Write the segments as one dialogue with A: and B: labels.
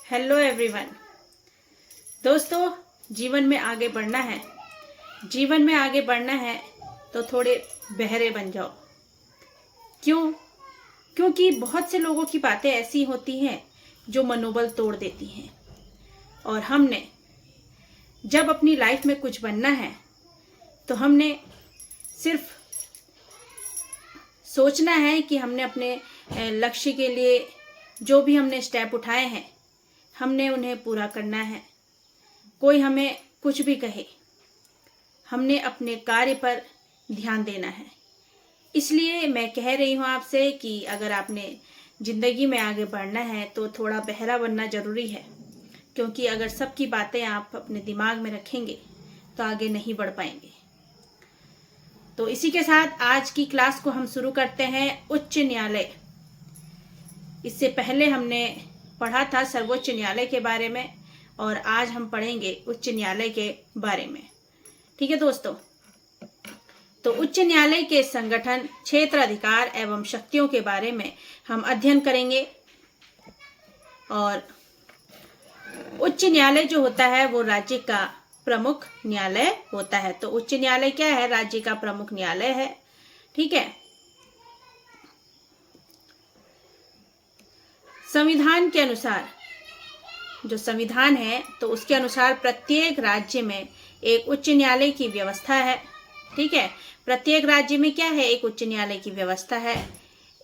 A: Hello everyone. दोस्तों, जीवन में आगे बढ़ना है। जीवन में आगे बढ़ना है तो थोड़े बहरे बन जाओ। क्यों? क्योंकि बहुत से लोगों की बातें ऐसी होती हैं जो मनोबल तोड़ देती हैं। और हमने जब अपनी लाइफ में कुछ बनना है तो हमने सिर्फ सोचना है कि हमने अपने लक्ष्य के लिए जो भी हमने स्टेप उठाए हैं हमने उन्हें पूरा करना है। कोई हमें कुछ भी कहे, हमने अपने कार्य पर ध्यान देना है। इसलिए मैं कह रही हूँ आपसे कि अगर आपने ज़िंदगी में आगे बढ़ना है तो थोड़ा बहरा बनना ज़रूरी है। क्योंकि अगर सबकी बातें आप अपने दिमाग में रखेंगे तो आगे नहीं बढ़ पाएंगे। तो इसी के साथ आज की क्लास को हम शुरू करते हैं। उच्च न्यायालय। इससे पहले हमने पढ़ा था सर्वोच्च न्यायालय के बारे में और आज हम पढ़ेंगे उच्च न्यायालय के बारे में। ठीक है दोस्तों, तो उच्च न्यायालय के संगठन, क्षेत्र, अधिकार एवं शक्तियों के बारे में हम अध्ययन करेंगे। और उच्च न्यायालय जो होता है वो राज्य का प्रमुख न्यायालय होता है। तो उच्च न्यायालय क्या है? राज्य का प्रमुख न्यायालय है। ठीक है। संविधान के अनुसार, जो संविधान है तो उसके अनुसार प्रत्येक राज्य में एक उच्च न्यायालय की व्यवस्था है। ठीक है, प्रत्येक राज्य में क्या है? एक उच्च न्यायालय की व्यवस्था है।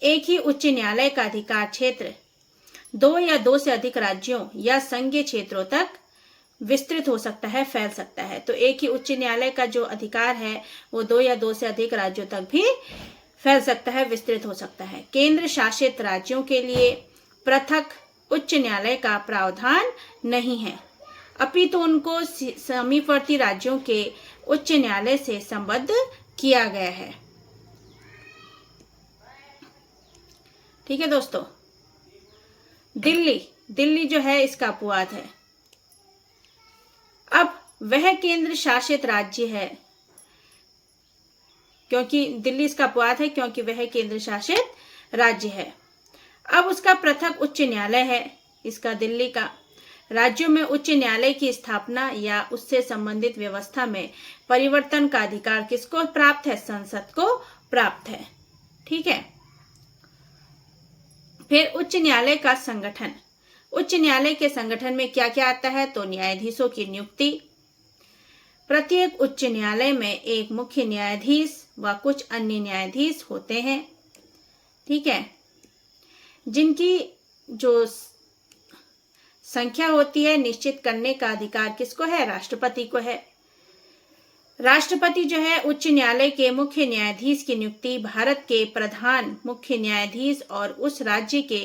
A: एक ही उच्च न्यायालय का अधिकार क्षेत्र दो या दो से अधिक राज्यों या संघीय क्षेत्रों तक विस्तृत हो सकता है, फैल सकता है। तो एक ही उच्च न्यायालय का जो अधिकार है वो दो या दो से अधिक राज्यों तक भी फैल सकता है, विस्तृत हो सकता है। केंद्र शासित राज्यों के लिए पृथक उच्च न्यायालय का प्रावधान नहीं है, अपितु उनको समीपवर्ती राज्यों के उच्च न्यायालय से संबद्ध किया गया है। ठीक है दोस्तों, दिल्ली जो है इसका अपवाद है। अब वह केंद्र शासित राज्य है, क्योंकि दिल्ली इसका अपवाद है क्योंकि वह केंद्र शासित राज्य है। अब उसका पृथक उच्च न्यायालय है इसका, दिल्ली का। राज्यों में उच्च न्यायालय की स्थापना या उससे संबंधित व्यवस्था में परिवर्तन का अधिकार किसको प्राप्त है? संसद को प्राप्त है। ठीक है। फिर उच्च न्यायालय का संगठन। उच्च न्यायालय के संगठन में क्या क्या आता है? तो न्यायाधीशों की नियुक्ति। प्रत्येक उच्च न्यायालय में एक मुख्य न्यायाधीश व कुछ अन्य न्यायाधीश होते हैं। ठीक है, जिनकी जो संख्या होती है निश्चित करने का अधिकार किसको है? राष्ट्रपति को है। राष्ट्रपति जो है उच्च न्यायालय के मुख्य न्यायाधीश की नियुक्ति भारत के प्रधान मुख्य न्यायाधीश और उस राज्य के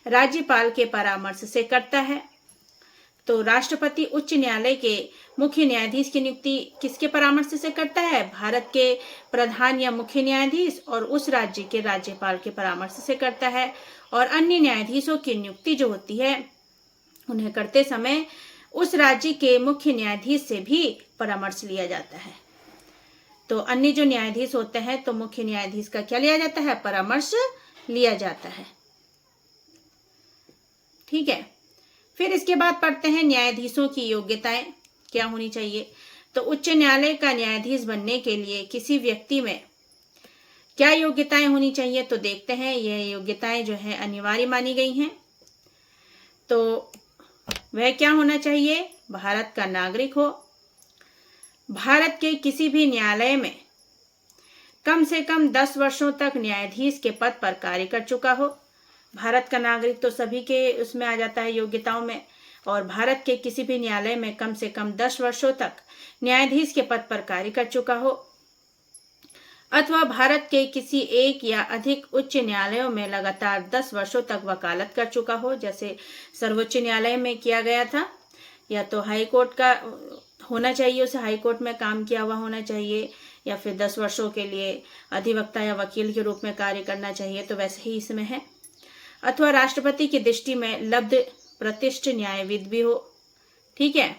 A: राज्यपाल के परामर्श से करता है। तो राष्ट्रपति उच्च न्यायालय के मुख्य न्यायाधीश की नियुक्ति किसके परामर्श से करता है? भारत के प्रधान या मुख्य न्यायाधीश और उस राज्य के राज्यपाल के परामर्श से करता है। और अन्य न्यायाधीशों की नियुक्ति जो होती है उन्हें करते समय उस राज्य के मुख्य न्यायाधीश से भी परामर्श लिया जाता है। तो अन्य जो न्यायाधीश होते हैं तो मुख्य न्यायाधीश का क्या लिया जाता है? परामर्श लिया जाता है। ठीक है। फिर इसके बाद पढ़ते हैं न्यायाधीशों की योग्यताएं क्या होनी चाहिए। तो उच्च न्यायालय का न्यायाधीश बनने के लिए किसी व्यक्ति में क्या योग्यताएं होनी चाहिए? तो देखते हैं, यह योग्यताएं जो है अनिवार्य मानी गई हैं। तो वह क्या होना चाहिए? भारत का नागरिक हो, भारत के किसी भी न्यायालय में कम से कम 10 वर्षों तक न्यायाधीश के पद पर कार्य कर चुका हो। भारत का नागरिक तो सभी के उसमें आ जाता है योग्यताओं में। और भारत के किसी भी न्यायालय में कम से कम 10 वर्षों तक न्यायाधीश के पद पर कार्य कर चुका हो, अथवा भारत के किसी एक या अधिक उच्च न्यायालयों में लगातार 10 वर्षों तक वकालत कर चुका हो, जैसे सर्वोच्च न्यायालय में किया गया था। या तो हाई कोर्ट का होना चाहिए, उसे हाई कोर्ट में काम किया हुआ होना चाहिए, या फिर 10 वर्षों के लिए अधिवक्ता या वकील के रूप में कार्य करना चाहिए, तो वैसे ही इसमें है। अथवा राष्ट्रपति की दृष्टि में लब्ध प्रतिष्ठित न्यायविद भी हो। ठीक है।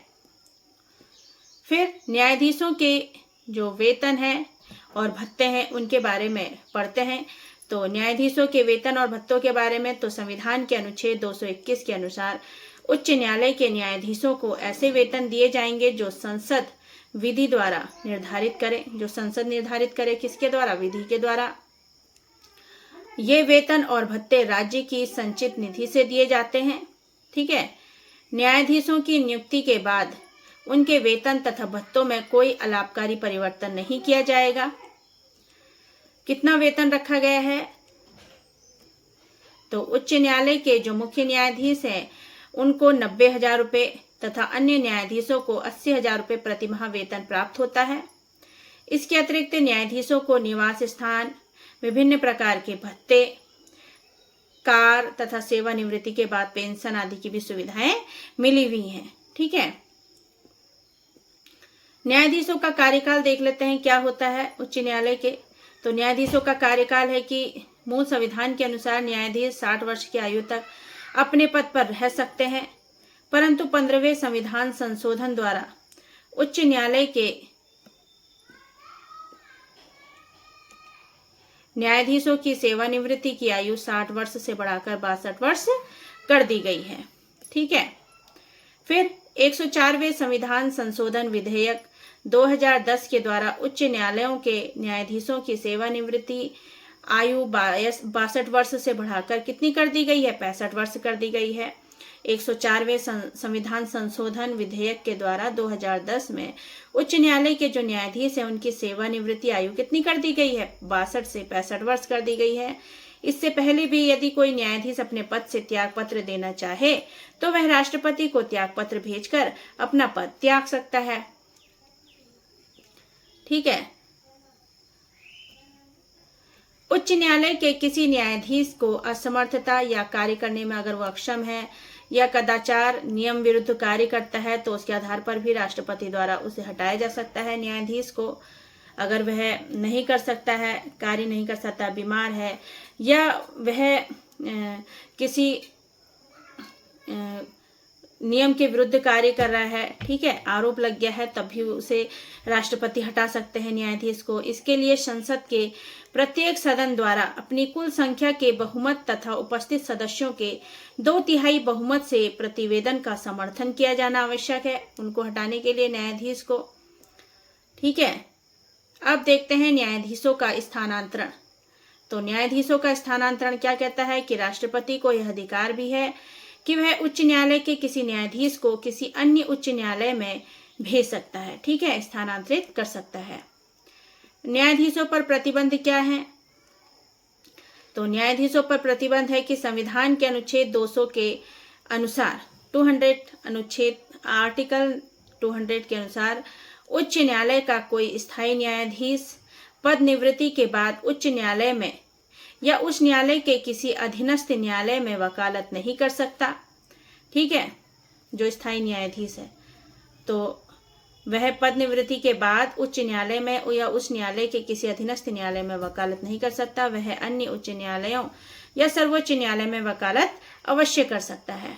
A: फिर न्यायाधीशों के जो वेतन है और भत्ते हैं उनके बारे में पढ़ते हैं। तो न्यायाधीशों के वेतन और भत्तों के बारे में तो संविधान के अनुच्छेद 221 के अनुसार उच्च न्यायालय के न्यायाधीशों को ऐसे वेतन दिए जाएंगे जो संसद विधि द्वारा निर्धारित करे। जो संसद निर्धारित करे, किसके द्वारा? विधि के द्वारा। ये वेतन और भत्ते राज्य की संचित निधि से दिए जाते हैं। ठीक है। न्यायाधीशों की नियुक्ति के बाद उनके वेतन तथा भत्तों में कोई अलाभकारी परिवर्तन नहीं किया जाएगा। कितना वेतन रखा गया है? तो उच्च न्यायालय के जो मुख्य न्यायाधीश हैं उनको 90,000 रुपये तथा अन्य न्यायाधीशों को 80,000 रुपये प्रतिमाह वेतन प्राप्त होता है। इसके अतिरिक्त न्यायाधीशों को निवास स्थान, विभिन्न प्रकार के भत्ते, कार तथा सेवानिवृत्ति के बाद पेंशन आदि की भी सुविधाएं मिली हुई हैं। ठीक है। न्यायाधीशों का कार्यकाल देख लेते हैं क्या होता है उच्च न्यायालय के। तो न्यायाधीशों का कार्यकाल है कि मूल संविधान के अनुसार न्यायाधीश 60 वर्ष की आयु तक अपने पद पर रह सकते हैं, परंतु 15वें संविधान संशोधन द्वारा उच्च न्यायालय के न्यायाधीशों की सेवानिवृत्ति की आयु 60 वर्ष से बढ़ाकर 62 वर्ष कर दी गई है। ठीक है। फिर 104वें संविधान संशोधन विधेयक 2010 के द्वारा उच्च न्यायालयों के न्यायाधीशों की सेवानिवृत्ति आयु 62 वर्ष से बढ़ाकर कितनी कर दी गई है? 65 वर्ष कर दी गई है। 104वें संविधान संशोधन विधेयक के द्वारा 2010 में उच्च न्यायालय के जो न्यायाधीश हैं उनकी सेवानिवृत्ति आयु कितनी कर दी गई है? 62 से 65 वर्ष कर दी गई है। इससे पहले भी यदि कोई न्यायाधीश अपने पद से त्याग पत्र देना चाहे तो वह राष्ट्रपति को त्याग पत्र भेजकर अपना पद त्याग सकता है। ठीक है। उच्च न्यायालय के किसी न्यायाधीश को असमर्थता या कार्य करने में अगर वह अक्षम है या कदाचार, नियम विरुद्ध कार्य करता है तो उसके आधार पर भी राष्ट्रपति द्वारा उसे हटाया जा सकता है। न्यायाधीश को अगर वह नहीं कर सकता है, कार्य नहीं कर सकता, बीमार है या वह किसी नियम के विरुद्ध कार्य कर रहा है, ठीक है, आरोप लग गया है, तब भी उसे राष्ट्रपति हटा सकते हैं न्यायाधीश को। इसके लिए संसद के प्रत्येक सदन द्वारा अपनी कुल संख्या के बहुमत तथा उपस्थित सदस्यों के 2/3 बहुमत से प्रतिवेदन का समर्थन किया जाना आवश्यक है उनको हटाने के लिए न्यायाधीश को। ठीक है। अब देखते हैं न्यायाधीशों का स्थानांतरण। तो न्यायाधीशों का स्थानांतरण क्या कहता है कि राष्ट्रपति को यह अधिकार भी है कि वह उच्च न्यायालय के किसी न्यायाधीश को किसी अन्य उच्च न्यायालय में भेज सकता है। ठीक है, स्थानांतरित कर सकता है। न्यायाधीशों पर प्रतिबंध क्या है? तो न्यायाधीशों पर प्रतिबंध है कि संविधान के अनुच्छेद 200 के अनुसार 200 अनुच्छेद आर्टिकल 200 के अनुसार उच्च न्यायालय का कोई स्थायी न्यायाधीश पद निवृत्ति के बाद उच्च न्यायालय में या उस न्यायालय के किसी अधीनस्थ न्यायालय में वकालत नहीं कर सकता। ठीक है, जो स्थायी न्यायाधीश है तो वह पद निवृत्ति के बाद उच्च न्यायालय में या उस न्यायालय के किसी अधीनस्थ न्यायालय में वकालत नहीं कर सकता। वह अन्य उच्च न्यायालयों या सर्वोच्च न्यायालय में वकालत अवश्य कर सकता है।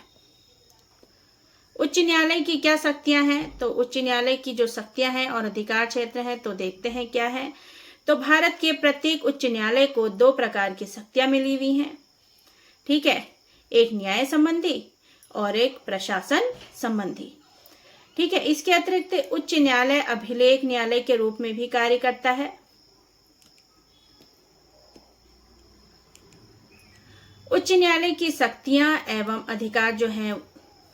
A: उच्च न्यायालय की क्या शक्तियां हैं? तो उच्च न्यायालय की जो शक्तियां हैं और अधिकार क्षेत्र हैं तो देखते हैं क्या है। तो भारत के प्रत्येक उच्च न्यायालय को 2 प्रकार की शक्तियां मिली हुई हैं। ठीक है, एक न्याय संबंधी और एक प्रशासन संबंधी। ठीक है, इसके अतिरिक्त उच्च न्यायालय अभिलेख न्यायालय के रूप में भी कार्य करता है। उच्च न्यायालय की शक्तियां एवं अधिकार जो हैं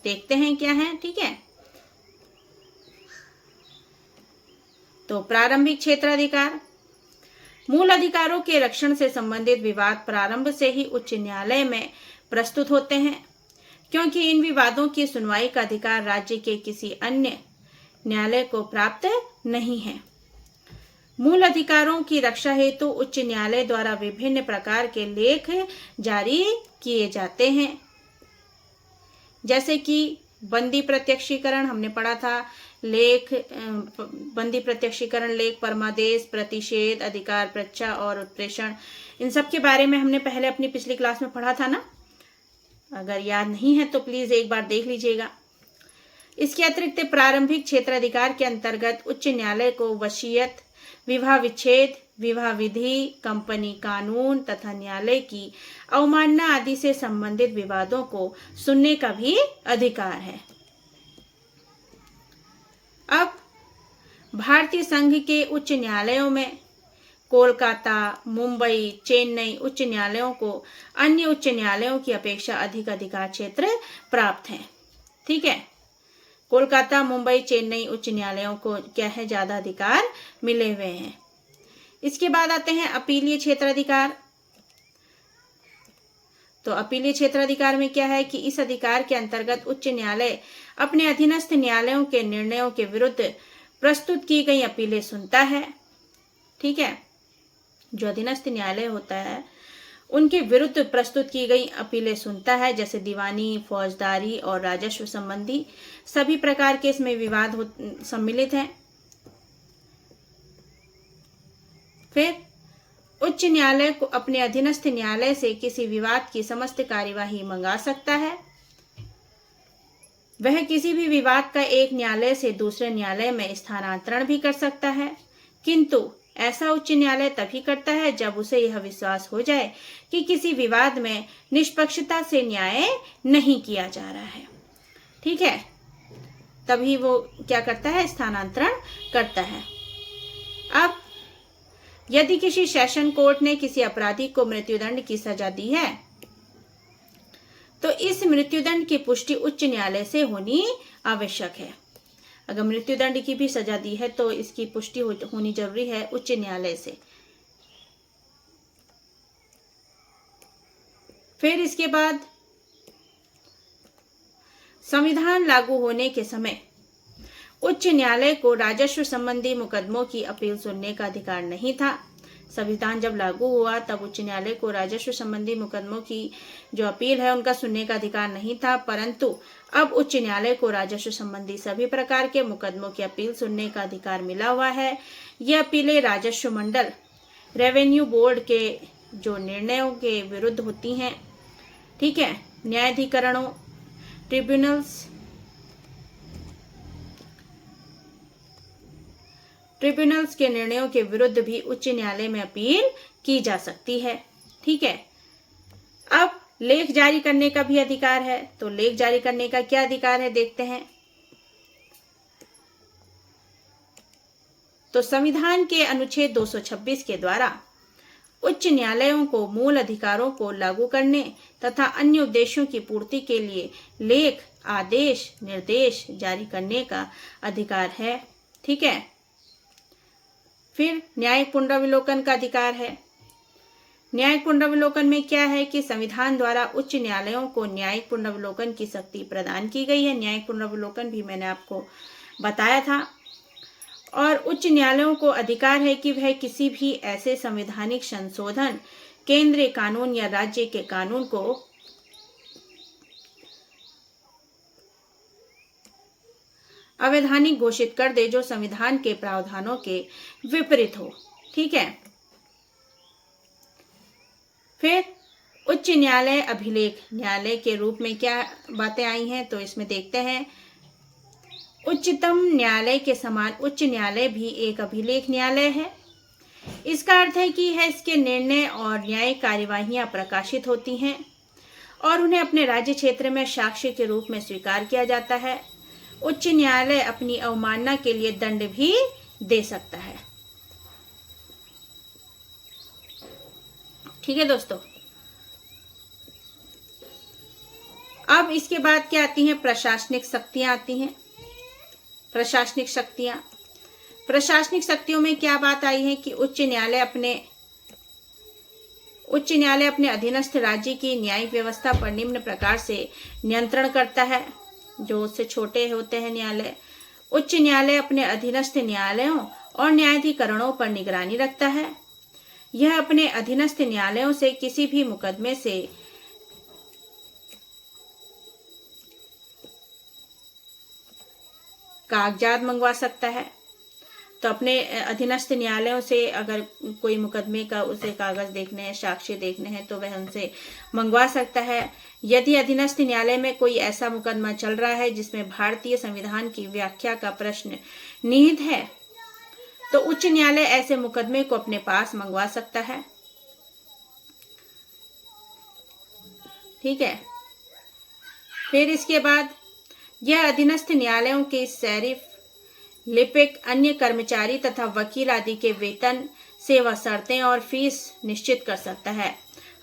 A: देखते हैं क्या है। ठीक है, तो प्रारंभिक क्षेत्राधिकार, मूल अधिकारों के रक्षण से संबंधित विवाद प्रारंभ से ही उच्च न्यायालय में प्रस्तुत होते हैं, क्योंकि इन विवादों की सुनवाई का अधिकार राज्य के किसी अन्य न्यायालय को प्राप्त नहीं है। मूल अधिकारों की रक्षा हेतु उच्च न्यायालय द्वारा विभिन्न प्रकार के लेख जारी किए जाते हैं, जैसे कि बंदी प्रत्यक्षीकरण हमने पढ़ा था, लेख बंदी प्रत्यक्षीकरण, लेख परमादेश, प्रतिषेध, अधिकार प्रच्छा और उत्प्रेषण, इन सब के बारे में हमने पहले अपनी पिछली क्लास में पढ़ा था ना। अगर याद नहीं है तो प्लीज एक बार देख लीजिएगा। इसके अतिरिक्त प्रारंभिक क्षेत्राधिकार के अंतर्गत उच्च न्यायालय को वसीयत, विवाह विच्छेद, विवाह विधि, कंपनी कानून तथा न्यायालय की अवमानना आदि से संबंधित विवादों को सुनने का भी अधिकार है। अब भारतीय संघ के उच्च न्यायालयों में कोलकाता, मुंबई, चेन्नई उच्च न्यायालयों को अन्य उच्च न्यायालयों की अपेक्षा अधिक अधिकार क्षेत्र प्राप्त है। ठीक है, कोलकाता, मुंबई, चेन्नई उच्च न्यायालयों को क्या है, ज्यादा अधिकार मिले हुए हैं। इसके बाद आते हैं अपीलीय क्षेत्राधिकार। तो अपीलीय क्षेत्राधिकार में क्या है कि इस अधिकार के अंतर्गत उच्च न्यायालय अपने अधीनस्थ न्यायालयों के निर्णयों के विरुद्ध प्रस्तुत की गई अपीलें सुनता है। ठीक है, जो अधीनस्थ न्यायालय होता है उनके विरुद्ध प्रस्तुत की गई अपीलें सुनता है, जैसे दीवानी, फौजदारी और राजस्व संबंधी सभी प्रकार के इसमें विवाद सम्मिलित हैं। फिर उच्च न्यायालय को अपने अधीनस्थ न्यायालय से किसी विवाद की समस्त कार्यवाही मंगा सकता है। वह किसी भी विवाद का एक न्यायालय से दूसरे न्यायालय में स्थानांतरण भी कर सकता है, किंतु ऐसा उच्च न्यायालय तभी करता है जब उसे यह विश्वास हो जाए कि किसी विवाद में निष्पक्षता से न्याय नहीं किया जा रहा है। ठीक है, तभी वो क्या करता है, स्थानांतरण करता है। अब यदि किसी सेशन कोर्ट ने किसी अपराधी को मृत्युदंड की सजा दी है तो इस मृत्युदंड की पुष्टि उच्च न्यायालय से होनी आवश्यक है। अगर मृत्युदंड की भी सजा दी है तो इसकी पुष्टि होनी जरूरी है उच्च न्यायालय से। फिर इसके बाद संविधान लागू होने के समय उच्च न्यायालय को राजस्व संबंधी मुकदमों की अपील सुनने का अधिकार नहीं था। संविधान जब लागू हुआ तब उच्च न्यायालय को राजस्व संबंधी मुकदमों की जो अपील है उनका सुनने का अधिकार नहीं था, परंतु अब उच्च न्यायालय को राजस्व संबंधी सभी प्रकार के मुकदमों की अपील सुनने का अधिकार मिला हुआ है। यह अपीलें राजस्व मंडल, रेवेन्यू बोर्ड के जो निर्णयों के विरुद्ध होती हैं। ठीक है, न्यायाधिकरणों, ट्रिब्यूनल्स के निर्णयों के विरुद्ध भी उच्च न्यायालय में अपील की जा सकती है। ठीक है, अब लेख जारी करने का भी अधिकार है। तो लेख जारी करने का क्या अधिकार है देखते हैं। तो संविधान के अनुच्छेद 226 के द्वारा उच्च न्यायालयों को मूल अधिकारों को लागू करने तथा अन्य उद्देश्यों की पूर्ति के लिए लेख, आदेश, निर्देश जारी करने का अधिकार है। ठीक है, फिर न्यायिक पुनरावलोकन का अधिकार है। न्यायिक पुनरावलोकन में क्या है कि संविधान द्वारा उच्च न्यायालयों को न्यायिक पुनरावलोकन की शक्ति प्रदान की गई है। न्यायिक पुनरावलोकन भी मैंने आपको बताया था। और उच्च न्यायालयों को अधिकार है कि वह किसी भी ऐसे संवैधानिक संशोधन, केंद्रीय कानून या राज्य के कानून को अवैधानिक घोषित कर दे जो संविधान के प्रावधानों के विपरीत हो। ठीक है, फिर उच्च न्यायालय अभिलेख न्यायालय के रूप में क्या बातें आई हैं तो इसमें देखते हैं। उच्चतम न्यायालय के समान उच्च न्यायालय भी एक अभिलेख न्यायालय है। इसका अर्थ है कि इसके निर्णय और न्यायिक कार्यवाहियां प्रकाशित होती हैं और उन्हें अपने राज्य क्षेत्र में साक्ष्य के रूप में स्वीकार किया जाता है। उच्च न्यायालय अपनी अवमानना के लिए दंड भी दे सकता है। ठीक है दोस्तों, अब इसके बाद क्या आती हैं, प्रशासनिक शक्तियां आती हैं। प्रशासनिक शक्तियां, प्रशासनिक शक्तियों में क्या बात आई है कि उच्च न्यायालय अपने अधीनस्थ राज्य की न्यायिक व्यवस्था पर निम्न प्रकार से नियंत्रण करता है। जो उससे छोटे होते हैं न्यायालय, उच्च न्यायालय अपने अधीनस्थ न्यायालयों और न्यायाधिकरणों पर निगरानी रखता है। यह अपने अधीनस्थ न्यायालयों से किसी भी मुकदमे से कागजात मंगवा सकता है। तो अपने अधीनस्थ न्यायालयों से अगर कोई मुकदमे का उसे कागज देखने हैं, साक्ष्य देखने हैं तो वह उनसे मंगवा सकता है। यदि अधीनस्थ न्यायालय में कोई ऐसा मुकदमा चल रहा है जिसमें भारतीय संविधान की व्याख्या का प्रश्न निहित है तो उच्च न्यायालय ऐसे मुकदमे को अपने पास मंगवा सकता है। ठीक है। फिर इसके बाद यह अधीनस्थ न्यायालयों के शरीफ, लिपिक, अन्य कर्मचारी तथा वकील आदि के वेतन, सेवा शर्तें और फीस निश्चित कर सकता है।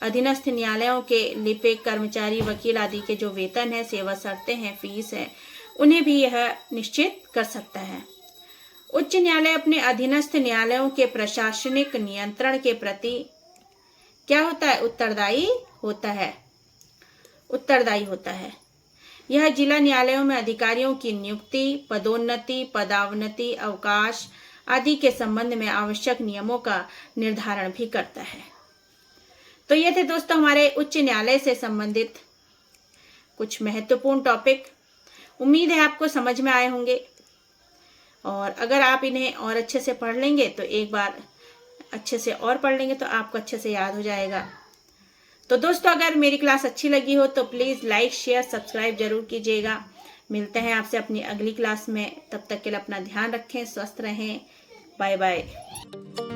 A: अधीनस्थ न्यायालयों के लिपिक, कर्मचारी, वकील आदि के जो वेतन है, सेवा शर्तें हैं, फीस है, उन्हें भी यह निश्चित कर सकता है। उच्च न्यायालय अपने अधीनस्थ न्यायालयों के प्रशासनिक नियंत्रण के प्रति क्या होता है? उत्तरदायी होता है। उत्तरदायी होता है। यह जिला न्यायालयों में अधिकारियों की नियुक्ति, पदोन्नति, पदावनति, अवकाश आदि के संबंध में आवश्यक नियमों का निर्धारण भी करता है। तो ये थे दोस्तों हमारे उच्च न्यायालय से संबंधित कुछ महत्वपूर्ण टॉपिक। उम्मीद है आपको समझ में आए होंगे, और अगर आप इन्हें और अच्छे से पढ़ लेंगे तो एक बार अच्छे से और पढ़ लेंगे तो आपको अच्छे से याद हो जाएगा। तो दोस्तों अगर मेरी क्लास अच्छी लगी हो तो प्लीज़ लाइक, शेयर, सब्सक्राइब जरूर कीजिएगा। मिलते हैं आपसे अपनी अगली क्लास में। तब तक के लिए अपना ध्यान रखें, स्वस्थ रहें। Bye bye.